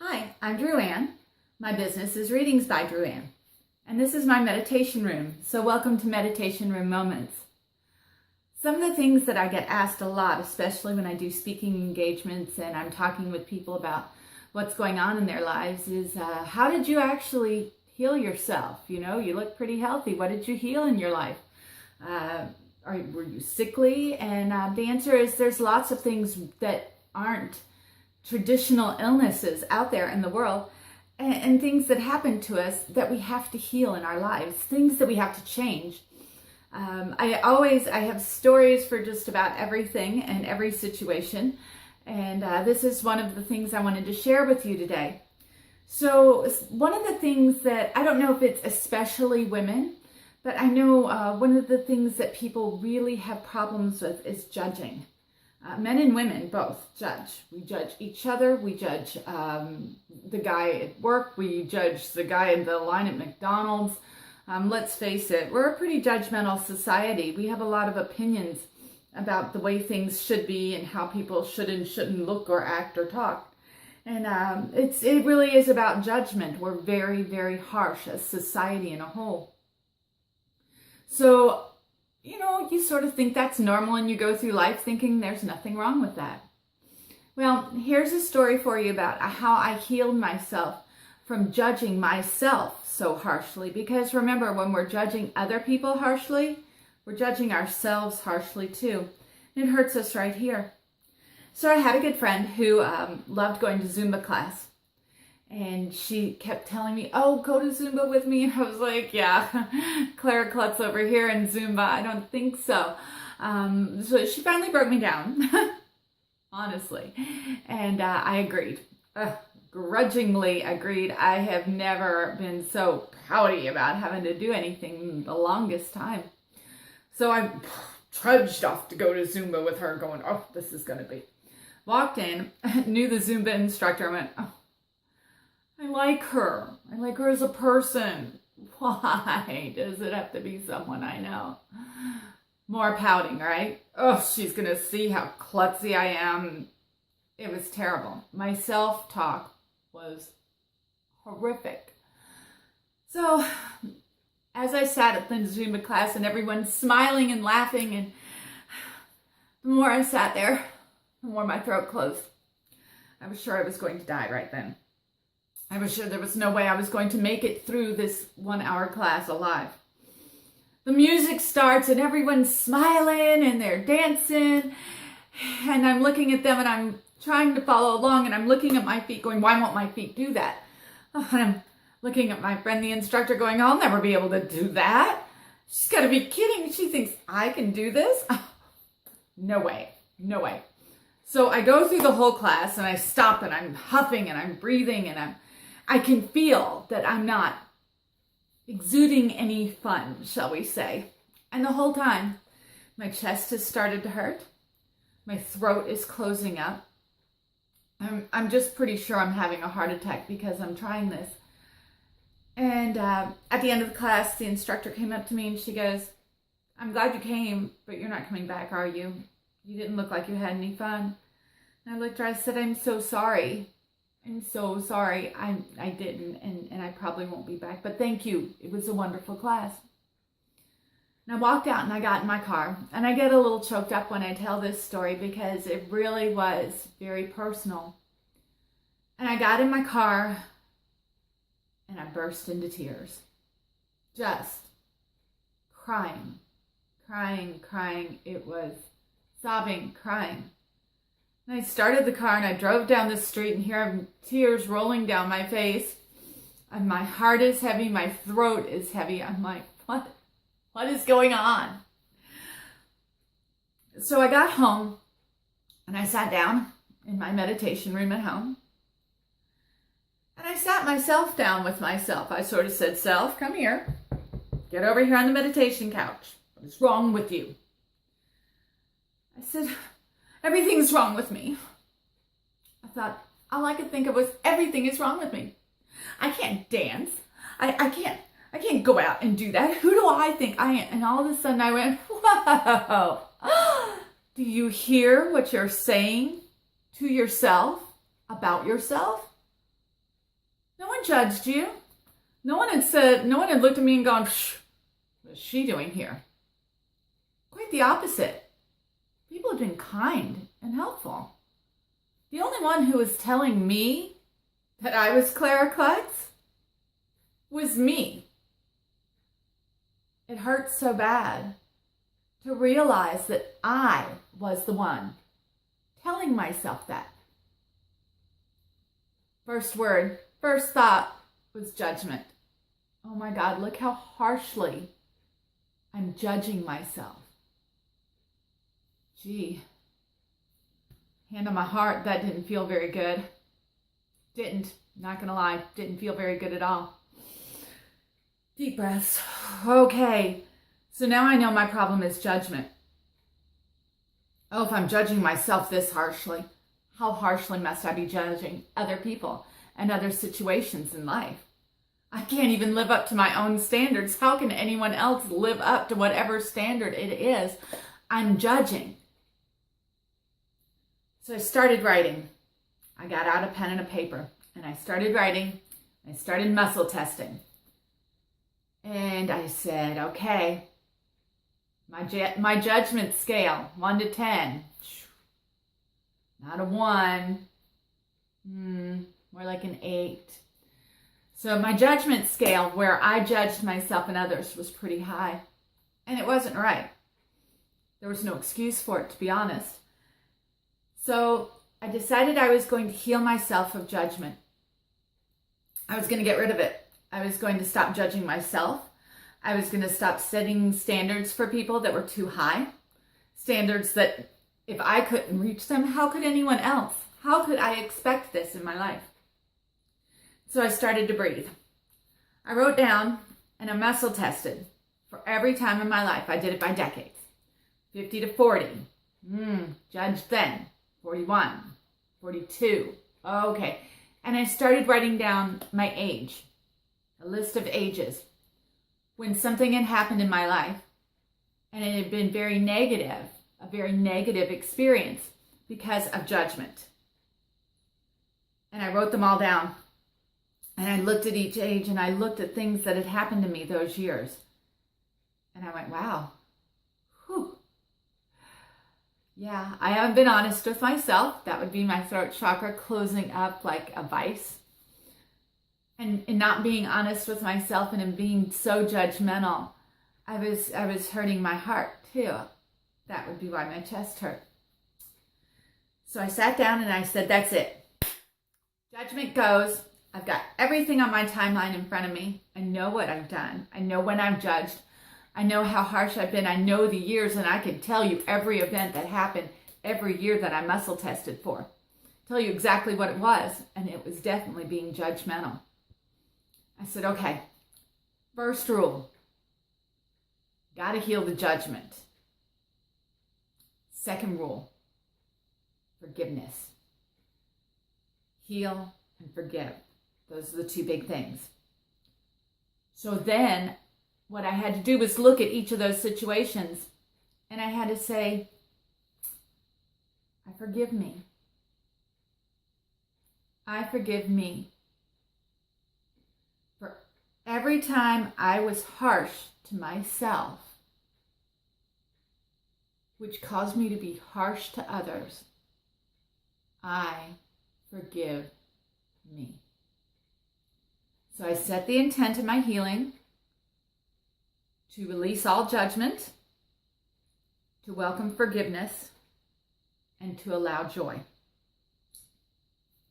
Hi, I'm Drew Ann. My business is Readings by Drew Ann, and this is my meditation room, so welcome to Meditation Room Moments. Some of the things that I get asked a lot, especially when I do speaking engagements and I'm talking with people about what's going on in their lives, is how did you actually heal yourself? You know, you look pretty healthy. What did you heal in your life? Were you sickly? And the answer is there's lots of things that aren't traditional illnesses out there in the world, and things that happen to us that we have to heal in our lives, things that we have to change. I have stories for just about everything and every situation, and this is one of the things I wanted to share with you today. So one of the things that, I don't know if it's especially women, but I know one of the things that people really have problems with is judging. Men and women both judge. We judge each other. We judge the guy at work. We judge the guy in the line at McDonald's. Let's face it, we're a pretty judgmental society. We have a lot of opinions about the way things should be and how people should and shouldn't look or act or talk. And it really is about judgment. We're very, very harsh as society in a whole. So, you know, you sort of think that's normal and you go through life thinking there's nothing wrong with that. Well, here's a story for you about how I healed myself from judging myself so harshly. Because remember, when we're judging other people harshly, we're judging ourselves harshly too. It hurts us right here. So I had a good friend who loved going to Zumba class. And she kept telling me, oh, go to Zumba with me. And I was like, yeah, Clara Klutz over here in Zumba. I don't think so. So she finally broke me down, honestly. And I agreed, grudgingly agreed. I have never been so pouty about having to do anything the longest time. So I trudged off to go to Zumba with her going, oh, this is going to be. Walked in, knew the Zumba instructor, and went, oh, I like her. I like her as a person. Why does it have to be someone I know? More pouting, right? Oh, she's going to see how klutzy I am. It was terrible. My self-talk was horrific. So, as I sat at the Zumba class and everyone's smiling and laughing, and the more I sat there, the more my throat closed. I was sure I was going to die right then. I was sure there was no way I was going to make it through this 1 hour class alive. The music starts and everyone's smiling and they're dancing. And I'm looking at them and I'm trying to follow along and I'm looking at my feet going, why won't my feet do that? And I'm looking at my friend, the instructor, going, I'll never be able to do that. She's got to be kidding. She thinks I can do this? Oh, no way. No way. So I go through the whole class and I stop and I'm huffing and I'm breathing and I can feel that I'm not exuding any fun, shall we say. And the whole time, my chest has started to hurt. My throat is closing up. I'm just pretty sure I'm having a heart attack because I'm trying this. And at the end of the class, the instructor came up to me and she goes, I'm glad you came, but you're not coming back, are you? You didn't look like you had any fun. And I looked at her, I said, I'm so sorry. I'm so sorry. I didn't, and I probably won't be back. But thank you. It was a wonderful class. And I walked out and I got in my car. And I get a little choked up when I tell this story because it really was very personal. And I got in my car and I burst into tears. Just crying, crying, crying. It was sobbing, crying. And I started the car and I drove down the street and here I'm tears rolling down my face. And my heart is heavy, my throat is heavy. I'm like, what is going on? So I got home and I sat down in my meditation room at home. And I sat myself down with myself. I sort of said, self, come here. Get over here on the meditation couch. What is wrong with you? I said, everything's wrong with me. I thought, all I could think of was everything is wrong with me. I can't dance. I can't go out and do that. Who do I think I am? And all of a sudden I went, whoa. Do you hear what you're saying to yourself about yourself? No one judged you. No one had looked at me and gone, "Shh, what is she doing here?" Quite the opposite. People have been kind and helpful. The only one who was telling me that I was Clara Klutz was me. It hurts so bad to realize that I was the one telling myself that. First word, first thought was judgment. Oh my God, look how harshly I'm judging myself. Gee, hand on my heart, that didn't feel very good. Not gonna lie, didn't feel very good at all. Deep breaths. Okay, so now I know my problem is judgment. Oh, if I'm judging myself this harshly, how harshly must I be judging other people and other situations in life? I can't even live up to my own standards. How can anyone else live up to whatever standard it is I'm judging? So I started writing. I got out a pen and a paper and I started writing. I started muscle testing. And I said, okay, my judgment scale, 1 to 10. Not a 1, more like an 8. So my judgment scale, where I judged myself and others, was pretty high. And it wasn't right. There was no excuse for it, to be honest. So I decided I was going to heal myself of judgment. I was going to get rid of it. I was going to stop judging myself. I was going to stop setting standards for people that were too high. Standards that if I couldn't reach them, how could anyone else? How could I expect this in my life? So I started to breathe. I wrote down and I muscle tested for every time in my life. I did it by decades. 50 to 40. Judged then. 41. 42. Okay. And I started writing down my age. A list of ages. When something had happened in my life and it had been very negative, a very negative experience because of judgment. And I wrote them all down. And I looked at each age and I looked at things that had happened to me those years. And I went, wow. Whew. Yeah, I haven't been honest with myself. That would be my throat chakra closing up like a vice. And in not being honest with myself and in being so judgmental, I was hurting my heart too. That would be why my chest hurt. So I sat down and I said, that's it. Judgment goes. I've got everything on my timeline in front of me. I know what I've done. I know when I've judged. I know how harsh I've been. I know the years, and I can tell you every event that happened every year that I muscle tested for. Tell you exactly what it was, and it was definitely being judgmental. I said, okay, first rule, got to heal the judgment. Second rule, forgiveness. Heal and forgive. Those are the two big things. So then what I had to do was look at each of those situations and I had to say, I forgive me. I forgive me. For every time I was harsh to myself, which caused me to be harsh to others, I forgive me. So I set the intent of my healing to release all judgment, to welcome forgiveness, and to allow joy.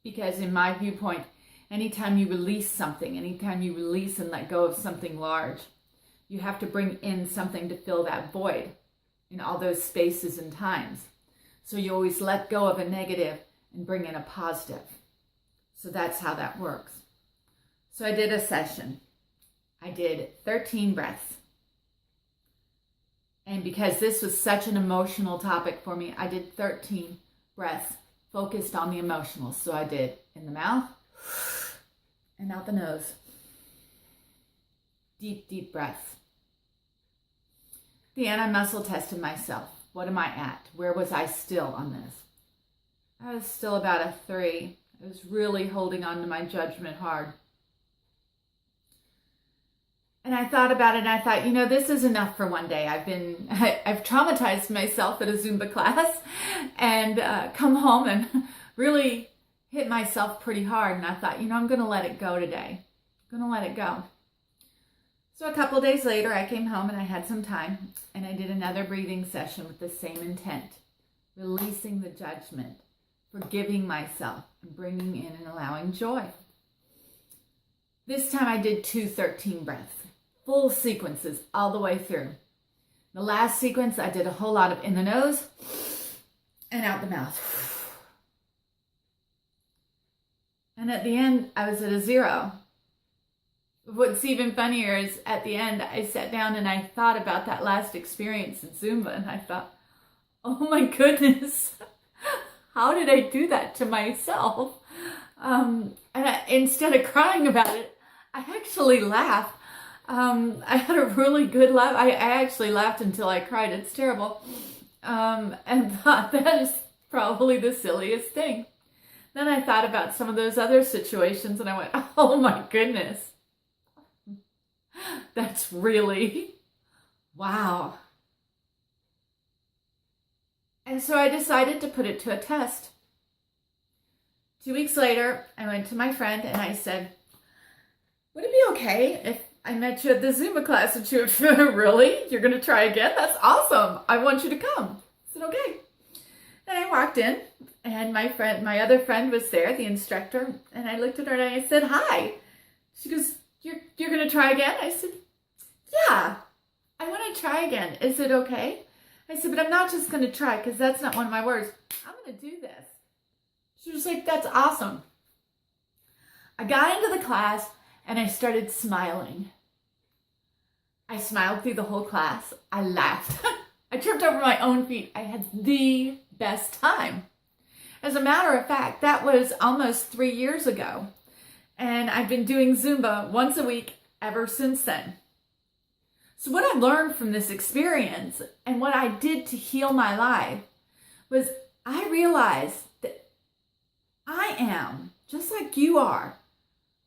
Because in my viewpoint, anytime you release something, anytime you release and let go of something large, you have to bring in something to fill that void in all those spaces and times. So you always let go of a negative and bring in a positive. So that's how that works. So I did a session. I did 13 breaths. And because this was such an emotional topic for me, I did 13 breaths focused on the emotional. So I did in the mouth and out the nose. Deep, deep breaths. At the end, I muscle tested myself. What am I at? Where was I still on this? I was still about a 3. I was really holding on to my judgment hard. And I thought about it and I thought, this is enough for one day. I've traumatized myself at a Zumba class and come home and really hit myself pretty hard. And I thought, I'm going to let it go today. I'm going to let it go. So a couple days later, I came home and I had some time and I did another breathing session with the same intent, releasing the judgment, forgiving myself, and bringing in and allowing joy. This time I did 2 13 breaths, full sequences all the way through. The last sequence, I did a whole lot of in the nose and out the mouth. And at the end, I was at a 0. What's even funnier is at the end, I sat down and I thought about that last experience in Zumba and I thought, oh my goodness, how did I do that to myself? Instead of crying about it, I actually laughed. I had a really good laugh. I actually laughed until I cried. It's terrible. And thought that is probably the silliest thing. Then I thought about some of those other situations and I went, oh my goodness. That's really, wow. And so I decided to put it to a test. 2 weeks later, I went to my friend and I said, would it be okay if I met you at the Zumba class? And she would, really? You're going to try again? That's awesome. I want you to come. I said, okay. And I walked in and my other friend was there, the instructor. And I looked at her and I said, hi. She goes, you're going to try again? I said, yeah, I want to try again. Is it okay? I said, but I'm not just going to try because that's not one of my words. I'm going to do this. She was like, that's awesome. I got into the class and I started smiling. I smiled through the whole class. I laughed. I tripped over my own feet. I had the best time. As a matter of fact, that was almost 3 years ago. And I've been doing Zumba once a week ever since then. So what I learned from this experience and what I did to heal my life was I realized that I am, just like you are,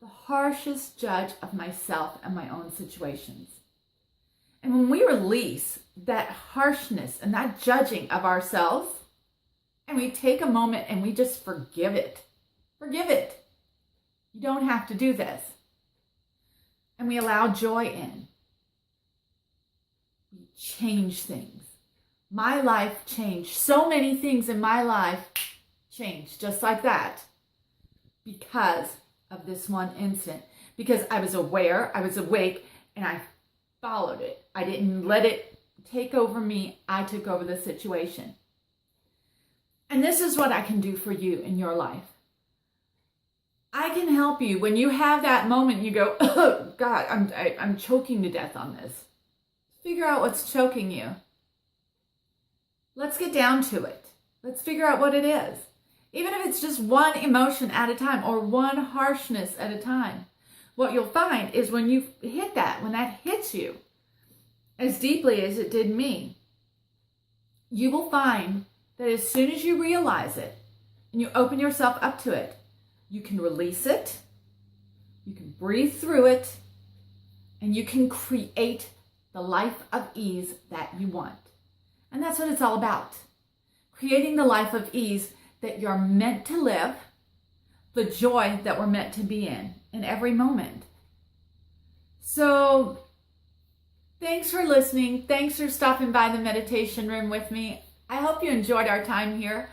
the harshest judge of myself and my own situations. And when we release that harshness and that judging of ourselves, and we take a moment and we just forgive it. You don't have to do this. And we allow joy in. We change things. My life changed. So many things in my life changed just like that because of this one incident. Because I was aware, I was awake, and I followed it. I didn't let it take over me. I took over the situation. And this is what I can do for you in your life. I can help you when you have that moment. You go, oh God, I'm choking to death on this. Figure out what's choking you. Let's get down to it. Let's figure out what it is. Even if it's just one emotion at a time or one harshness at a time. What you'll find is when you hit that, when that hits you as deeply as it did me, you will find that as soon as you realize it and you open yourself up to it, you can release it, you can breathe through it, and you can create the life of ease that you want. And that's what it's all about. Creating the life of ease that you're meant to live, the joy that we're meant to be in every moment. So, thanks for listening. Thanks for stopping by the meditation room with me. I hope you enjoyed our time here,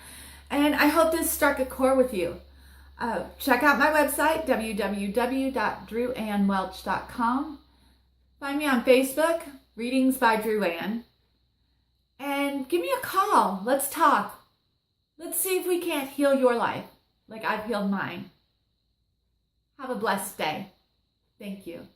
and I hope this struck a chord with you. Check out my website, www.drewannwelch.com. Find me on Facebook, Readings by Drew Ann. And give me a call. Let's talk. Let's see if we can't heal your life like I've healed mine. Have a blessed day. Thank you.